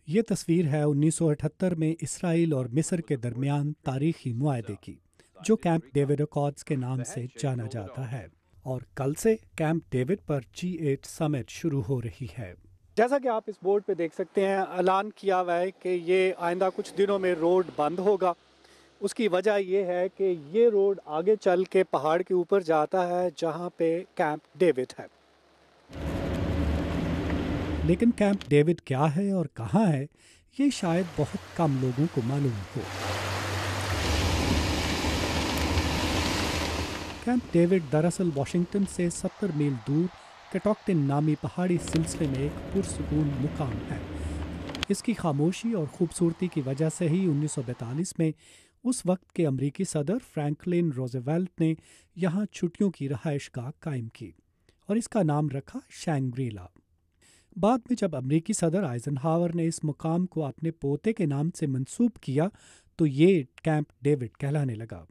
یہ تصویر ہے 1978 میں اسرائیل اور مصر کے درمیان تاریخی معاہدے کی، جو کیمپ ڈیوڈ اکارڈز کے نام سے جانا جاتا ہے، اور کل سے کیمپ ڈیوڈ پر G8 سمٹ شروع ہو رہی ہے۔ جیسا کہ آپ اس بورڈ پہ دیکھ سکتے ہیں، اعلان کیا ہوا ہے کہ یہ آئندہ کچھ دنوں میں روڈ بند ہوگا۔ اس کی وجہ یہ ہے کہ یہ روڈ آگے چل کے پہاڑ کے اوپر جاتا ہے جہاں پہ کیمپ ڈیوڈ ہے۔ لیکن کیمپ ڈیوڈ کیا ہے اور کہاں ہے، یہ شاید بہت کم لوگوں کو معلوم ہو۔ کیمپ ڈیوڈ دراصل واشنگٹن سے 70 میل دور کیٹوکٹن نامی پہاڑی سلسلے میں ایک پرسکون مقام ہے۔ اس کی خاموشی اور خوبصورتی کی وجہ سے ہی 1942 میں اس وقت کے امریکی صدر فرینکلن روزویلٹ نے یہاں چھٹیوں کی رہائش گاہ قائم کی اور اس کا نام رکھا شینگری-لا۔ بعد میں جب امریکی صدر آئزن ہاور نے اس مقام کو اپنے پوتے کے نام سے منسوب کیا تو یہ کیمپ ڈیوڈ کہلانے لگا۔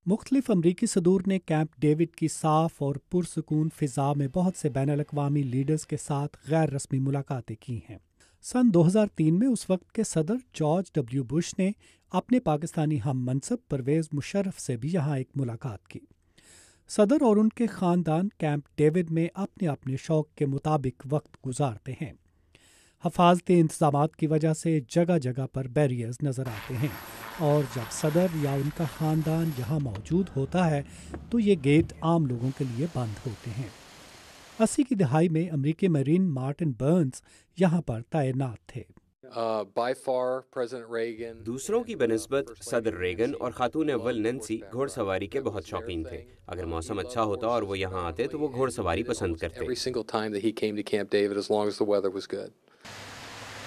مختلف امریکی صدور نے کیمپ ڈیوڈ کی صاف اور پرسکون فضا میں بہت سے بین الاقوامی لیڈرز کے ساتھ غیر رسمی ملاقاتیں کی ہیں۔ سن 2003 میں اس وقت کے صدر جارج ڈبلیو بش نے اپنے پاکستانی ہم منصب پرویز مشرف سے بھی یہاں ایک ملاقات کی۔ صدر اور ان کے خاندان کیمپ ڈیوڈ میں اپنے اپنے شوق کے مطابق وقت گزارتے ہیں۔ حفاظتی انتظامات کی وجہ سے جگہ جگہ پر بیریئرز نظر آتے ہیں، اور جب صدر یا ان کا خاندان یہاں موجود ہوتا ہے تو یہ گیٹ عام لوگوں کے لیے بند ہوتے ہیں۔ 80 کی دہائی میں امریکی میرین مارٹن برنز یہاں پر تعینات تھے۔ دوسروں کی بنسبت صدر ریگن اور خاتون اول نینسی گھوڑ سواری کے بہت شوقین تھے۔ اگر موسم اچھا ہوتا اور وہ یہاں آتے تو وہ گھوڑ سواری پسند کرتے۔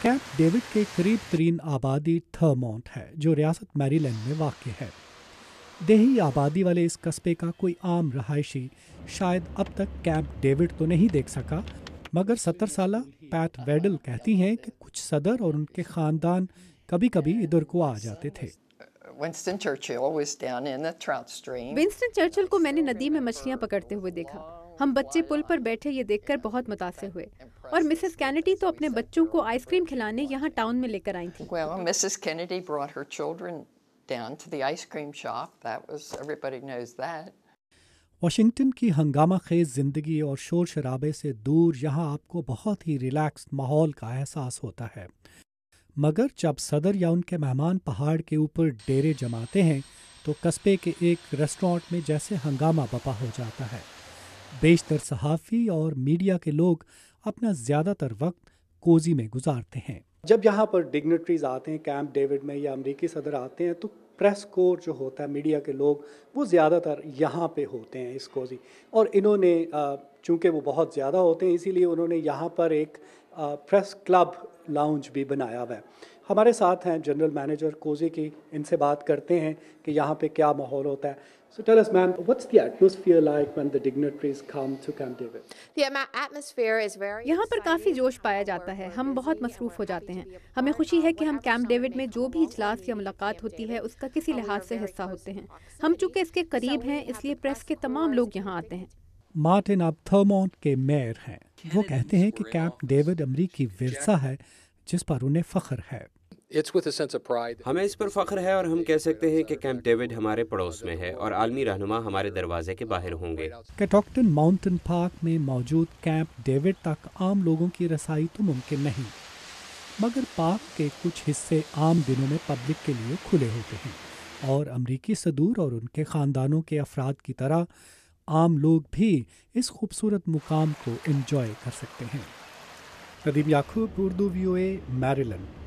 کیمپ ڈیوڈ کے قریب ترین آبادی تھرمونٹ ہے، جو ریاست میری لینڈ میں واقع ہے۔ دیہی آبادی والے اس قصبے کا کوئی عام رہائشی شاید اب تک کیمپ ڈیوڈ تو نہیں دیکھ سکا، مگر 70 سالہ پیٹ ویڈل کہتی ہیں کہ کچھ صدر اور ان کے خاندان کبھی کبھی ادھر کو آ جاتے تھے۔ ونسٹن چرچل کو میں نے ندی میں مچھلیاں پکڑتے ہوئے دیکھا۔ ہم بچے پل پر بیٹھے یہ دیکھ کر بہت متاثر ہوئے، اور مسز کینیڈی تو اپنے بچوں کو آئس کریم کھلانے یہاں ٹاؤن میں لے کر آئی تھیں۔ Mrs. Kennedy brought her children down to the ice cream shop. Everybody knows that. Washington کی ہنگامہ خیز زندگی اور شور شرابے سے دور یہاں آپ کو بہت ہی ریلیکس ماحول کا احساس ہوتا ہے، مگر جب صدر یا ان کے مہمان پہاڑ کے اوپر ڈیرے جماتے ہیں تو قصبے کے ایک ریسٹورانٹ میں جیسے ہنگامہ بپا ہو جاتا ہے۔ بیشتر صحافی اور میڈیا کے لوگ اپنا زیادہ تر وقت کوزی میں گزارتے ہیں۔ جب یہاں پر ڈگنیٹریز آتے ہیں کیمپ ڈیوڈ میں یا امریکی صدر آتے ہیں تو پریس کور جو ہوتا ہے، میڈیا کے لوگ، وہ زیادہ تر یہاں پہ ہوتے ہیں اس کوزی، اور انہوں نے چونکہ وہ بہت زیادہ ہوتے ہیں اسی لیے انہوں نے یہاں پر ایک پریس کلب لاؤنج بھی بنایا ہوا ہے۔ ہمارے ساتھ ہیں جنرل مینیجر کوزی کی، ان سے بات کرتے ہیں کہ یہاں پہ کیا ماحول ہوتا ہے۔ So tell us, ma'am, what's the atmosphere like when the dignitaries come to Camp David? The atmosphere is very یہاں پر کافی جوش پایا جاتا ہے، ہم بہت مصروف ہو جاتے ہیں۔ ہمیں خوشی ہے کہ ہم کیمپ ڈیوڈ میں جو بھی اجلاس یا ملاقات ہوتی ہے اس کا کسی لحاظ سے حصہ ہوتے ہیں۔ ہم چونکہ اس کے قریب ہیں اس لیے پریس کے تمام لوگ یہاں آتے ہیں۔ مارٹن اب تھرمونٹ کے میئر ہیں۔ وہ کہتے ہیں کہ کیمپ ڈیوڈ امریکی ورثہ ہے جس پر انہیں فخر ہے۔ ہمیں اس پر فخر ہے، اور ہم کہہ سکتے ہیں کہ کیمپ ڈیوڈ ہمارے پڑوس میں ہے اور عالمی رہنما ہمارے دروازے کے باہر ہوں گے۔ کیٹوکٹن ماؤنٹن پارک میں موجود کیمپ ڈیوڈ تک عام لوگوں کی رسائی تو ممکن نہیں، مگر پارک کے کچھ حصے عام دنوں میں پبلک کے لیے کھلے ہوتے ہیں، اور امریکی صدور اور ان کے خاندانوں کے افراد کی طرح عام لوگ بھی اس خوبصورت مقام کو انجوائے کر سکتے ہیں۔ ندیم یعقوب، اردو VOA، میری لینڈ۔